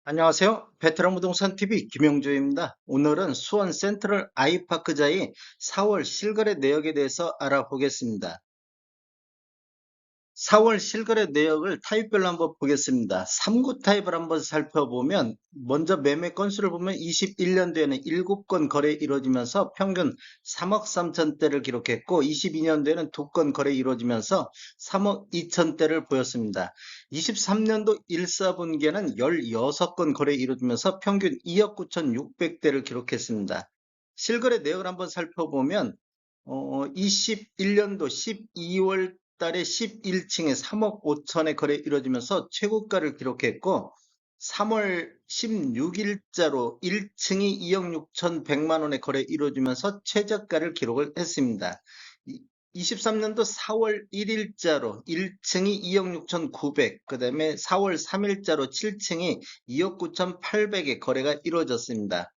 안녕하세요. 베테랑 부동산 TV 김영주입니다. 오늘은 수원 센트럴 아이파크자의 4월 실거래 내역에 대해서 알아보겠습니다. 4월 실거래 내역을 타입별로 한번 보겠습니다. 3구 타입을 한번 살펴보면 먼저 매매 건수를 보면 21년도에는 7건 거래 이루어지면서 평균 3억 3천대를 기록했고 22년도에는 2건 거래 이루어지면서 3억 2천대를 보였습니다. 23년도 1사분기에는 16건 거래 이루어지면서 평균 2억 9,600대를 기록했습니다. 실거래 내역을 한번 살펴보면 21년도 12월 달에 11층에 3억 5천에 거래 이루어지면서 최고가를 기록했고 3월 16일자로 1층이 2억 6천100만 원에 거래 이루어지면서 최저가를 기록을 했습니다. 23년도 4월 1일자로 1층이 2억 6천9백, 그 다음에 4월 3일자로 7층이 2억 9천8백에 거래가 이루어졌습니다.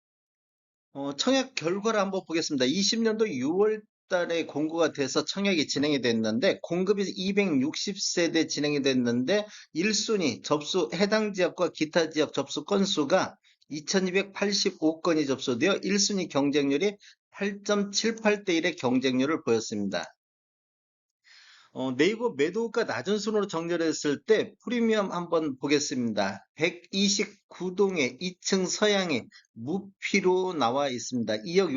청약 결과를 한번 보겠습니다. 20년도 6월 달에 공고가 돼서 청약이 진행이 됐는데 공급이 260세대 진행이 됐는데 1순위 접수 해당 지역과 기타 지역 접수 건수가 2285건이 접수되어 1순위 경쟁률이 8.78대 1의 경쟁률을 보였습니다. 네이버 매도가 낮은 순으로 정렬했을 때 프리미엄 한번 보겠습니다. 129동에 2층 서양에 무피로 나와 있습니다. 2억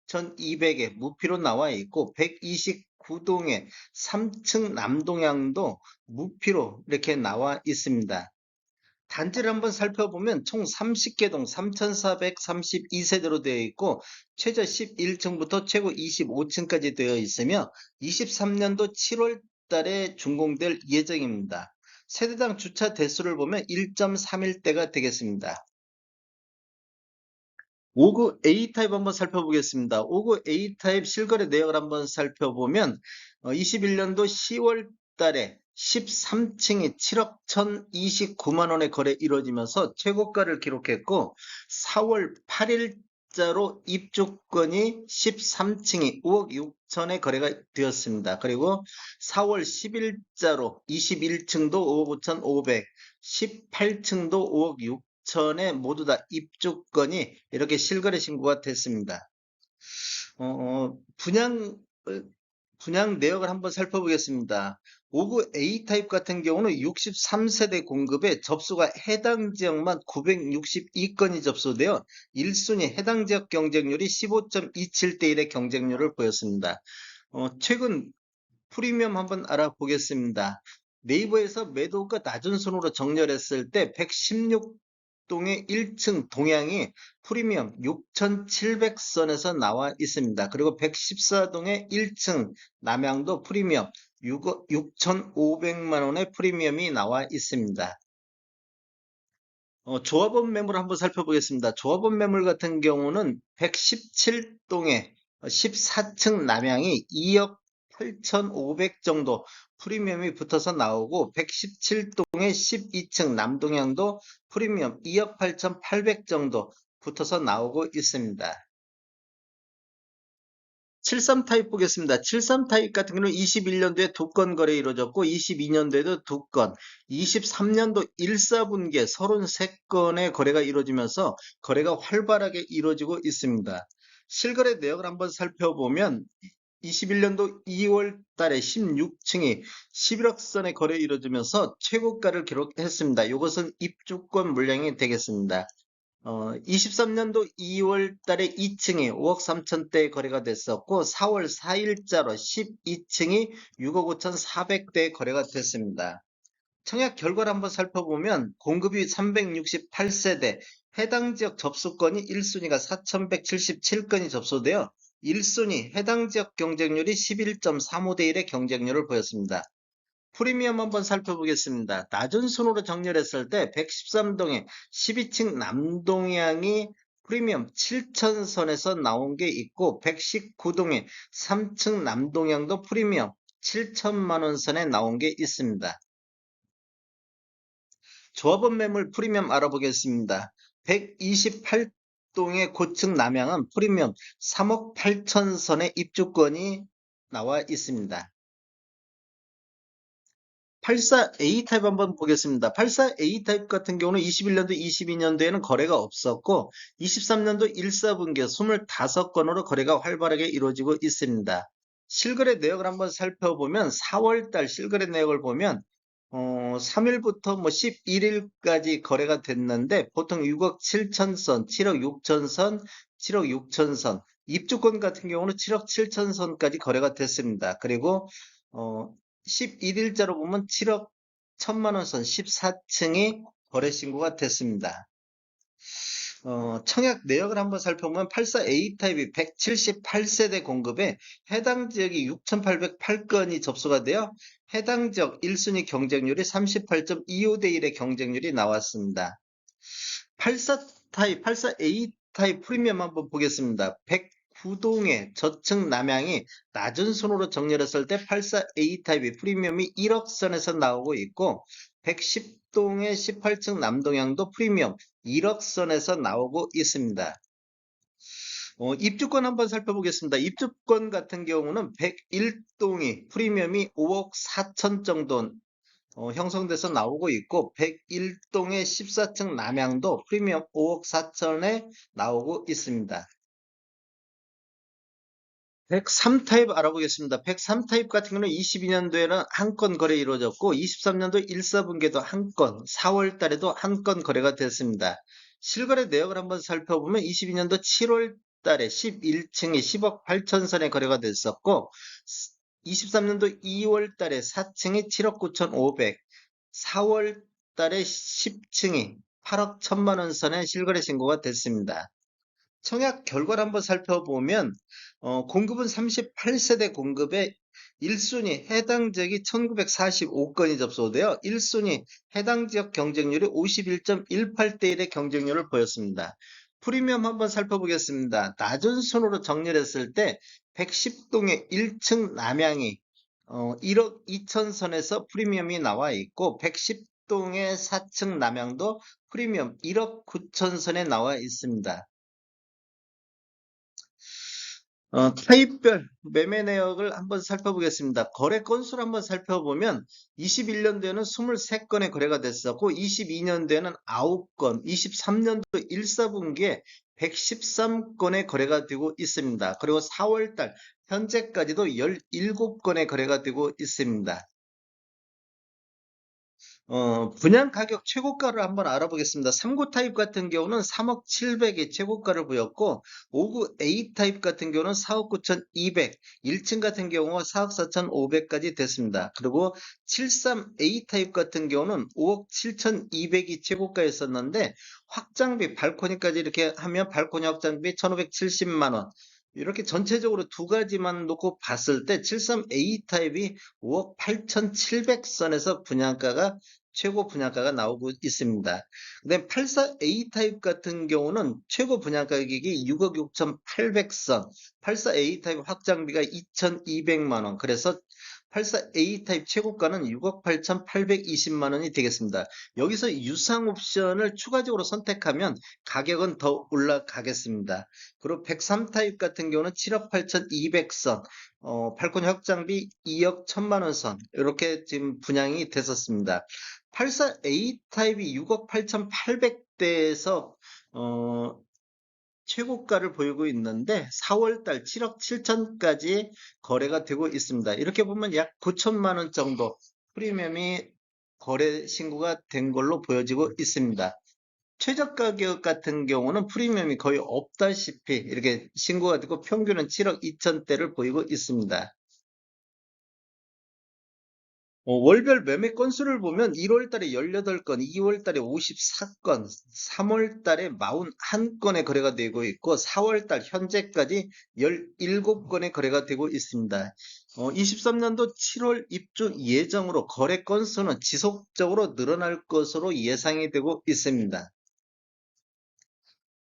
6,200에 무피로 나와 있고 129동에 3층 남동향도 무피로 이렇게 나와 있습니다. 단지를 한번 살펴보면 총 30개 동 3,432세대로 되어 있고 최저 11층부터 최고 25층까지 되어 있으며 23년도 7월 달에 준공될 예정입니다. 세대당 주차 대수를 보면 1.31대가 되겠습니다. 5구 A타입 한번 살펴보겠습니다. 5구 A타입 실거래 내역을 한번 살펴보면 21년도 10월 달에 13층이 7억 1,029만 원에 거래 이루어지면서 최고가를 기록했고 4월 8일자로 입주권이 13층이 5억 6천에 거래가 되었습니다. 그리고 4월 10일자로 21층도 5억 5,500, 18층도 5억 6 전에 모두 다 입주권이 이렇게 실거래 신고가 됐습니다. 어, 어, 분양 어, 분양 내역을 한번 살펴보겠습니다. 5구 A타입 같은 경우는 63세대 공급에 접수가 해당 지역만 962건이 접수되어 1순위 해당 지역 경쟁률이 15.27대 1의 경쟁률을 보였습니다. 최근 프리미엄 한번 알아보겠습니다. 네이버에서 매도가 낮은 순으로 정렬했을 때 116동의 1층 동향이 프리미엄 6,700선에서 나와 있습니다. 그리고 114동의 1층 남향도 프리미엄 6,500만 원의 프리미엄이 나와 있습니다. 조합원 매물 한번 살펴보겠습니다. 조합원 매물 같은 경우는 117동에 14층 남향이 2억 8,500 정도 프리미엄이 붙어서 나오고 117동에 12층 남동향도 프리미엄 2억 8,800 정도 붙어서 나오고 있습니다. 73 타입 보겠습니다. 73 타입 같은 경우는 21년도에 2건 거래 이루어졌고 22년도에도 2건, 23년도 1사분기에 33건의 거래가 이루어지면서 거래가 활발하게 이루어지고 있습니다. 실거래 내역을 한번 살펴보면 21년도 2월 달에 16층이 11억 선의 거래 이루어지면서 최고가를 기록했습니다. 이것은 입주권 물량이 되겠습니다. 23년도 2월 달에 2층이 5억 3천대 거래가 됐었고 4월 4일자로 12층이 6억 5천4백대 거래가 됐습니다. 청약 결과를 한번 살펴보면 공급이 368세대, 해당 지역 접수건이 1순위가 4,177건이 접수되어 1순위 해당 지역 경쟁률이 11.35대 1의 경쟁률을 보였습니다. 프리미엄 한번 살펴보겠습니다. 낮은 순으로 정렬했을 때 113동에 12층 남동향이 프리미엄 7천선에서 나온 게 있고 119동에 3층 남동향도 프리미엄 7천만 원 선에 나온 게 있습니다. 조합원 매물 프리미엄 알아보겠습니다. 128동의 고층 남향은 프리미엄 3억 8천 선의 입주권이 나와 있습니다. 84A 타입 한번 보겠습니다. 84A 타입 같은 경우는 21년도, 22년도에는 거래가 없었고 23년도 1사분기 25건으로 거래가 활발하게 이루어지고 있습니다. 실거래 내역을 한번 살펴보면 4월달 실거래 내역을 보면 3일부터 뭐 11일까지 거래가 됐는데 보통 6억 7천선, 7억 6천선, 7억 6천선, 입주권 같은 경우는 7억 7천선까지 거래가 됐습니다. 그리고 11일자로 보면 7억 1천만 원 선 14층이 거래 신고가 됐습니다. 청약 내역을 한번 살펴보면 84A 타입이 178세대 공급에 해당 지역이 6,808건이 접수가 되어 해당 지역 1순위 경쟁률이 38.25대 1의 경쟁률이 나왔습니다. 84 타입, 84A 타입 프리미엄 한번 보겠습니다. 109동의 저층 남향이 낮은 순으로 정렬했을 때 84A 타입이 프리미엄이 1억 선에서 나오고 있고 110동의 18층 남동향도 프리미엄 1억 선에서 나오고 있습니다. 입주권 한번 살펴보겠습니다. 입주권 같은 경우는 101동이 프리미엄이 5억 4천 정도 형성돼서 나오고 있고 101동의 14층 남향도 프리미엄 5억 4천에 나오고 있습니다. 103 타입 알아보겠습니다. 103 타입 같은 경우는 22년도에는 한 건 거래 이루어졌고 23년도 1사분기에도 한 건, 4월 달에도 한 건 거래가 됐습니다. 실거래 내역을 한번 살펴보면 22년도 7월 달에 11층이 10억 8천선에 거래가 됐었고 23년도 2월 달에 4층이 7억 9천5백, 4월 달에 10층이 8억 1천만 원 선에 실거래 신고가 됐습니다. 청약 결과를 한번 살펴보면 공급은 38세대 공급에 1순위 해당 지역이 1945건이 접수되어 1순위 해당 지역 경쟁률이 51.18대 1의 경쟁률을 보였습니다. 프리미엄 한번 살펴보겠습니다. 낮은 순으로 정렬했을 때 110동의 1층 남향이 1억 2천선에서 프리미엄이 나와 있고 110동의 4층 남향도 프리미엄 1억 9천선에 나와 있습니다. 타입별 매매 내역을 한번 살펴보겠습니다. 거래 건수를 한번 살펴보면 21년도에는 23건의 거래가 됐었고 22년도에는 9건, 23년도 1사분기에 113건의 거래가 되고 있습니다. 그리고 4월달 현재까지도 17건의 거래가 되고 있습니다. 분양 가격 최고가를 한번 알아보겠습니다. 3구 타입 같은 경우는 3억 700이 최고가를 보였고 5구 A 타입 같은 경우는 4억 9,200, 1층 같은 경우 4억 4,500까지 됐습니다. 그리고 73A 타입 같은 경우는 5억 7,200이 최고가였었는데 확장비 발코니까지 이렇게 하면 발코니 확장비 1,570만 원. 이렇게 전체적으로 두 가지만 놓고 봤을 때 73A 타입이 5억 8,700선에서 분양가가 최고 분양가가 나오고 있습니다. 그다음에 84A 타입 같은 경우는 최고 분양 가격이 6억 6,800선, 84A 타입 확장비가 2,200만 원. 그래서 84A 타입 최고가는 6억 8,820만 원이 되겠습니다. 여기서 유상 옵션을 추가적으로 선택하면 가격은 더 올라가겠습니다. 그리고 103 타입 같은 경우는 7억 8,200선, 발코니 확장비 2억 1천만 원 선, 이렇게 지금 분양이 됐었습니다. 84A 타입이 6억 8,800대에서 최고가를 보이고 있는데 4월달 7억 7천까지 거래가 되고 있습니다. 이렇게 보면 약 9천만 원 정도 프리미엄이 거래 신고가 된 걸로 보여지고 있습니다. 최저 가격 같은 경우는 프리미엄이 거의 없다시피 이렇게 신고가 되고 평균은 7억 2천대를 보이고 있습니다. 월별 매매 건수를 보면 1월 달에 18건, 2월 달에 54건, 3월 달에 41건의 거래가 되고 있고 4월 달 현재까지 17건의 거래가 되고 있습니다. 23년도 7월 입주 예정으로 거래 건수는 지속적으로 늘어날 것으로 예상이 되고 있습니다.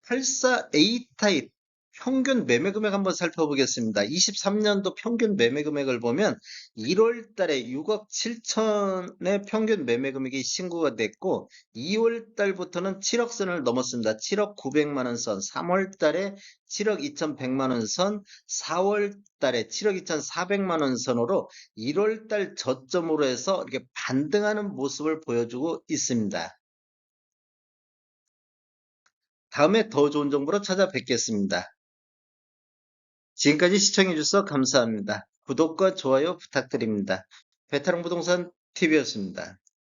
84A 타입 평균 매매 금액 한번 살펴보겠습니다. 23년도 평균 매매 금액을 보면 1월 달에 6억 7천의 평균 매매 금액이 신고가 됐고 2월 달부터는 7억 선을 넘었습니다. 7억 900만 원 선, 3월 달에 7억 2,100만 원 선, 4월 달에 7억 2,400만 원 선으로 1월 달 저점으로 해서 이렇게 반등하는 모습을 보여주고 있습니다. 다음에 더 좋은 정보로 찾아뵙겠습니다. 지금까지 시청해주셔서 감사합니다. 구독과 좋아요 부탁드립니다. 베테랑 부동산 TV였습니다.